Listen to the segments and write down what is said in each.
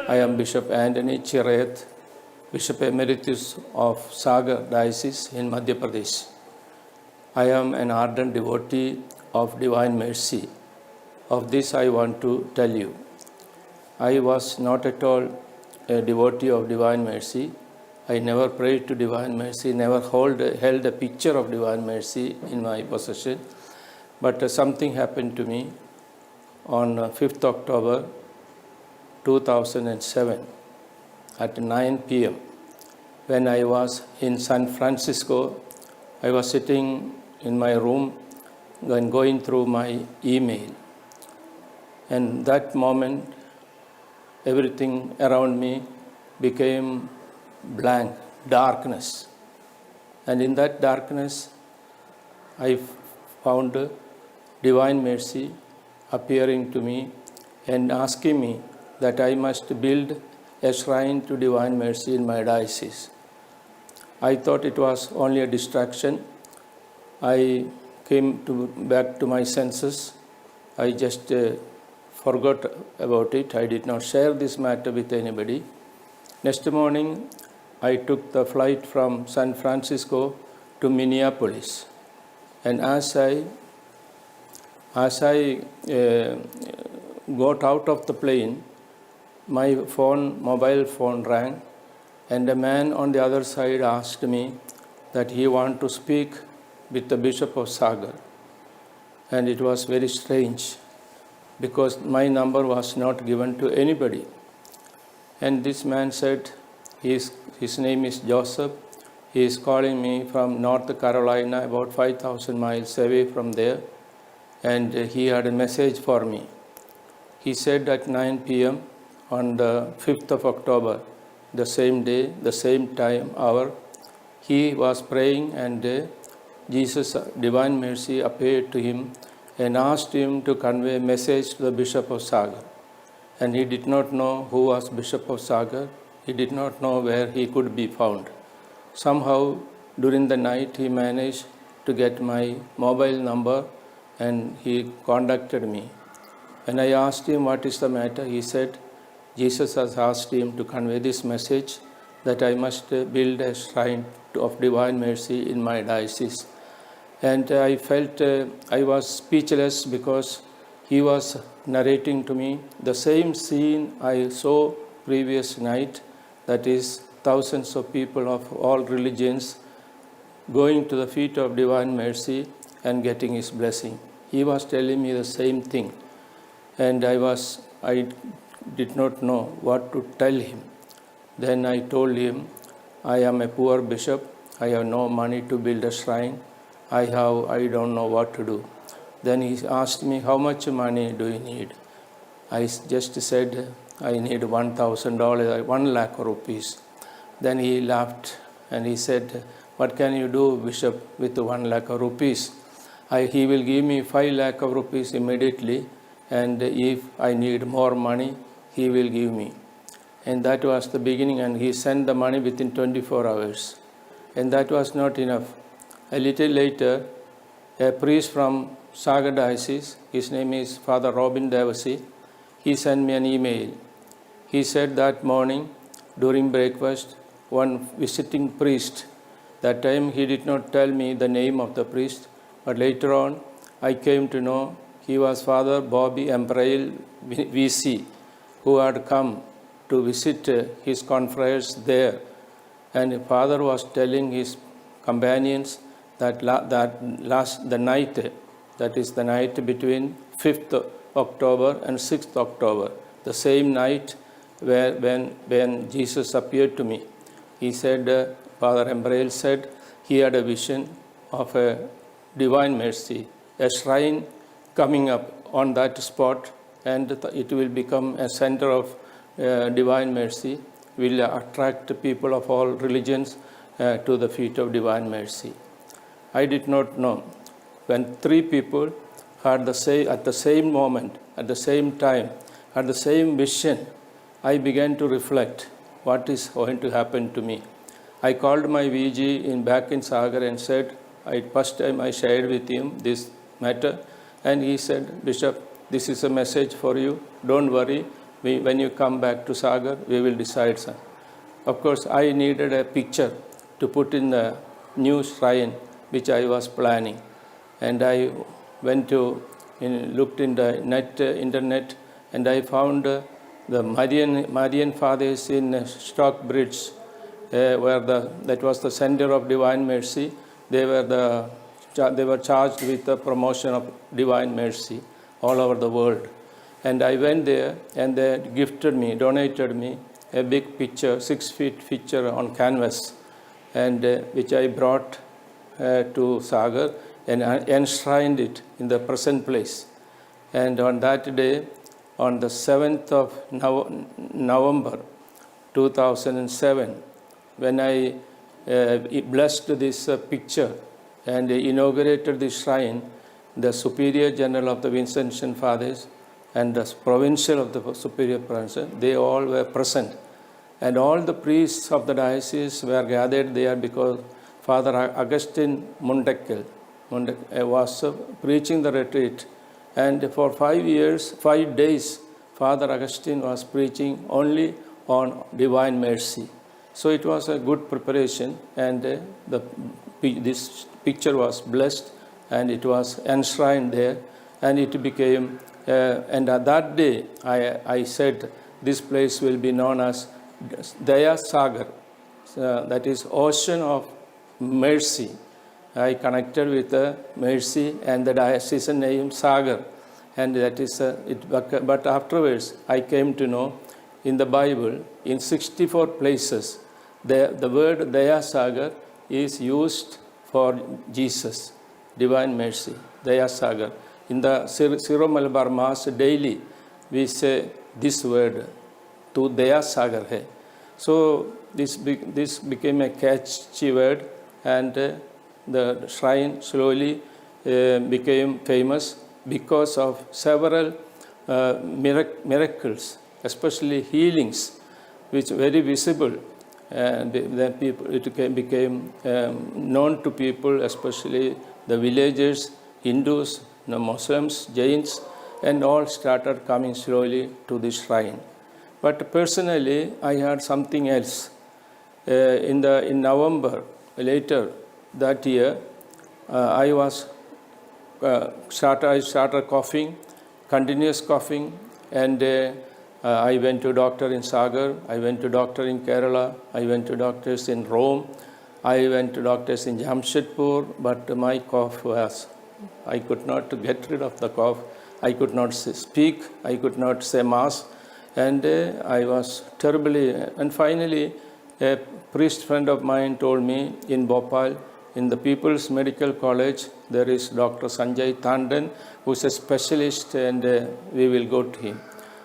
I am Bishop Antony Chirayath, Bishop Emeritus of Sagar Diocese in Madhya Pradesh. I am an ardent devotee of Divine Mercy. Of this I want to tell you. I was not at all a devotee of Divine Mercy. I never prayed to Divine Mercy, never held a picture of Divine Mercy in my possession. But something happened to me on 5th October 2007 at 9 p.m. when I was in San Francisco. I was sitting in my room and going through my email. And that moment, everything around me became blank, darkness. And in that darkness, I found Divine Mercy appearing to me and asking me that I must build a shrine to Divine Mercy in my diocese. I thought it was only a distraction. I came back to my senses. I just forgot about it. I did not share this matter with anybody. Next morning, I took the flight from San Francisco to Minneapolis. And as I got out of the plane, my mobile phone rang, and a man on the other side asked me that he wanted to speak with the Bishop of Sagar. And it was very strange because my number was not given to anybody. And this man said, his name is Joseph. He is calling me from North Carolina, about 5,000 miles away from there. And he had a message for me. He said at 9 p.m. on the 5th of October, the same day, the same time, hour, he was praying and Jesus, Divine Mercy, appeared to him and asked him to convey a message to the Bishop of Sagar. And he did not know who was Bishop of Sagar. He did not know where he could be found. Somehow, during the night, he managed to get my mobile number and he contacted me. When I asked him what is the matter, he said, Jesus has asked him to convey this message that I must build a shrine of Divine Mercy in my diocese. And I felt I was speechless because he was narrating to me the same scene I saw previous night, that is thousands of people of all religions going to the feet of Divine Mercy and getting his blessing. He was telling me the same thing, and I did not know what to tell him. Then I told him, I am a poor bishop. I have no money to build a shrine. I don't know what to do. Then he asked me, how much money do you need? I just said, I need $1,000, 1 lakh rupees. Then he laughed and he said, what can you do, Bishop, with 1 lakh rupees? He will give me 5 lakh rupees immediately, and if I need more money, he will give me. And that was the beginning, and he sent the money within 24 hours. And that was not enough. A little later, a priest from Sagar Diocese, his name is Father Robin Devasi, he sent me an email. He said that morning during breakfast, one visiting priest, that time he did not tell me the name of the priest, but later on I came to know he was Father Bobby Embrail VC, who had come to visit his confreres there. And Father was telling his companions that the night, that is the night between 5th October and 6th October, the same night when Jesus appeared to me. He said, Father Embrail said, he had a vision of a Divine Mercy, a shrine coming up on that spot, and it will become a center of Divine Mercy, will attract people of all religions to the feet of Divine Mercy. I did not know. When 3 people had at the same moment, at the same time, had the same vision, I began to reflect what is going to happen to me. I called my VG back in Sagar and said, first time I shared with him this matter, and he said, Bishop, this is a message for you. Don't worry. when you come back to Sagar, we will decide, sir. Of course, I needed a picture to put in the new shrine which I was planning. And I went to, looked in the internet, and I found the Marian Fathers in Stockbridge, where that was the center of Divine Mercy. They were charged with the promotion of Divine Mercy all over the world. And I went there, and they donated me a big picture, 6 feet picture on canvas, and which I brought to Sagar and enshrined it in the present place. And on that day, on the 7th of November 2007, when I blessed this picture and inaugurated the shrine, the Superior General of the Vincentian Fathers and the Provincial of the Superior Provincial, they all were present. And all the priests of the diocese were gathered there because Father Augustine Mundekkel was preaching the retreat. And for 5 days, Father Augustine was preaching only on Divine Mercy. So it was a good preparation, and this picture was blessed, and it was enshrined there, and it became, and at that day, I said, this place will be known as Daya Sagar, that is ocean of mercy. I connected with the mercy and the diocesan name Sagar, and that is it. But afterwards, I came to know in the Bible, in 64 places, the word Daya Sagar is used for Jesus, Divine Mercy, Daya Sagar. In the Syro-Malabar Mass daily, we say this word, Tu Daya Sagar hai. So this became a catchy word, and the shrine slowly became famous because of several miracles, especially healings, which were very visible. And then it became known to people, especially the villagers, Hindus, the Muslims, Jains, and all started coming slowly to this shrine. But personally, I had something else. In November, later that year, I started coughing, continuous coughing, and I went to doctor in Sagar, I went to doctor in Kerala, I went to doctors in Rome, I went to doctors in Jamshedpur, but my cough was, I could not get rid of the cough. I could not speak, I could not say Mass, and I was terribly, and finally a priest friend of mine told me in Bhopal, in the People's Medical College, there is Dr. Sanjay Tandon, who is a specialist, and we will go to him.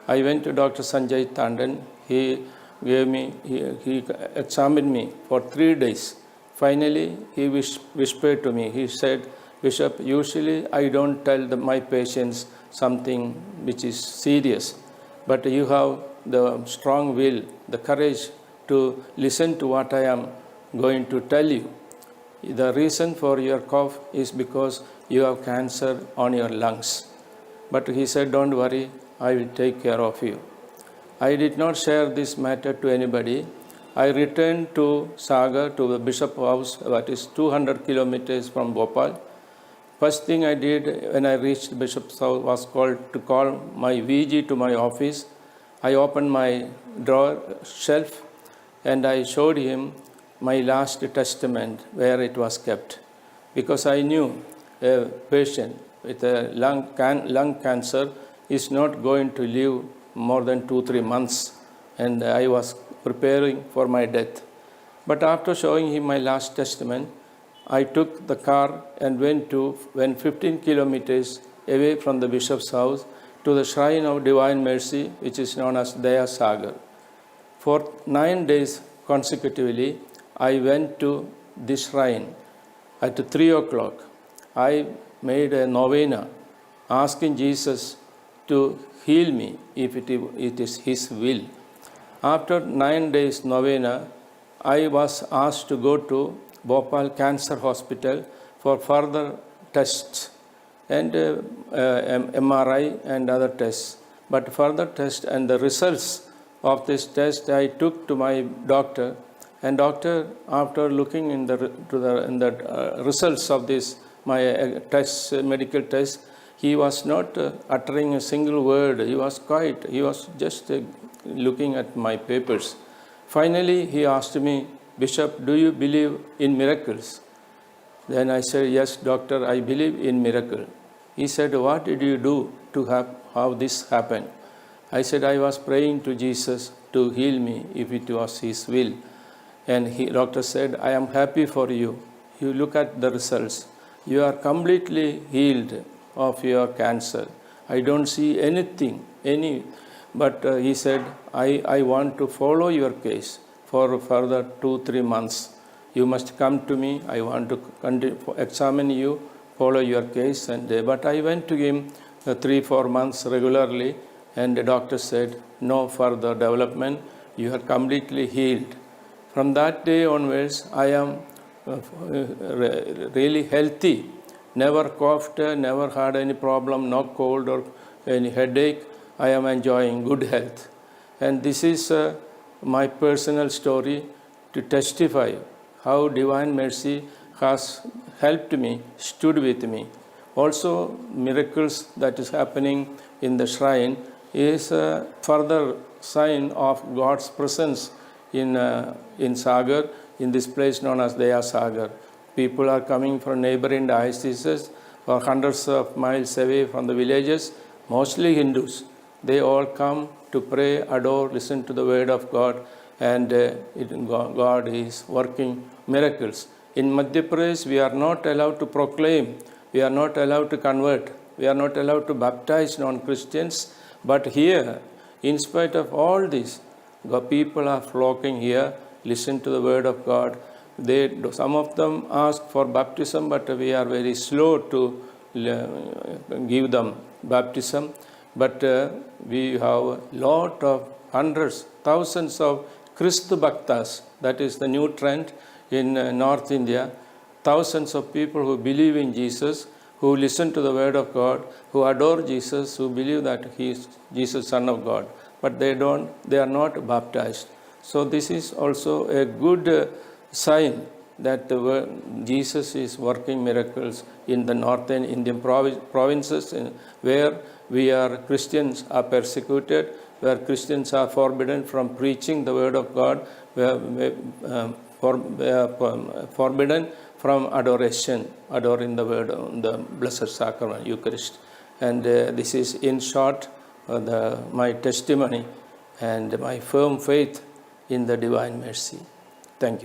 I went to Dr. Sanjay Tandon. He examined me for 3 days. Finally, he whispered to me. He said, Bishop, usually I don't tell my patients something which is serious, but you have the strong will, the courage to listen to what I am going to tell you. The reason for your cough is because you have cancer on your lungs. But he said, don't worry, I will take care of you. I did not share this matter to anybody. I returned to Sagar, to the Bishop House, that is 200 kilometers from Bhopal. First thing I did when I reached the Bishop's house was to call my VG to my office. I opened my drawer shelf and I showed him my last testament where it was kept, because I knew a patient with a lung cancer is not going to live more than 2-3 months, and I was preparing for my death. But after showing him my last testament, I took the car and went 15 kilometers away from the bishop's house to the shrine of Divine Mercy, which is known as Daya Sagar. For 9 days consecutively, I went to this shrine at 3 o'clock. I made a novena asking Jesus to heal me if it is His will. After 9 days novena, I was asked to go to Bhopal Cancer Hospital for further tests and MRI and other tests. But further test and the results of this test I took to my doctor, and doctor, after looking in the results of this my test, medical test, he was not uttering a single word. He was quiet. He was just looking at my papers. Finally, he asked me, Bishop, do you believe in miracles? Then I said, yes, doctor, I believe in miracle. He said, what did you do to have how this happened? I said, I was praying to Jesus to heal me if it was his will. And doctor said, I am happy for you. You look at the results. You are completely healed of your cancer. I don't see anything, but he said, I want to follow your case for further 2-3 months. You must come to me. I want to examine you, follow your case. But I went to him 3-4 months regularly, and the doctor said, no further development. You are completely healed. From that day onwards, I am really healthy. Never coughed, never had any problem, no cold or any headache. I am enjoying good health. And this is my personal story to testify how Divine Mercy has helped me, stood with me. Also, miracles that is happening in the shrine is a further sign of God's presence in Sagar, in this place known as Daya Sagar. People are coming from neighboring dioceses or hundreds of miles away from the villages, mostly Hindus. They all come to pray, adore, listen to the word of God, and God is working miracles. In Madhya Pradesh, we are not allowed to proclaim, we are not allowed to convert, we are not allowed to baptize non-Christians. But here, in spite of all this, people are flocking here, listen to the word of God. Some of them ask for baptism, but we are very slow to give them baptism. But we have a lot of hundreds, thousands of Christ Bhaktas. That is the new trend in North India. Thousands of people who believe in Jesus, who listen to the word of God, who adore Jesus, who believe that he is Jesus, Son of God. But they are not baptized. So this is also a good sign that Jesus is working miracles in the northern Indian provinces where Christians are persecuted, where Christians are forbidden from preaching the word of God, forbidden from adoring the word, the Blessed Sacrament, Eucharist. And this is in short my testimony and my firm faith in the Divine Mercy. Thank you.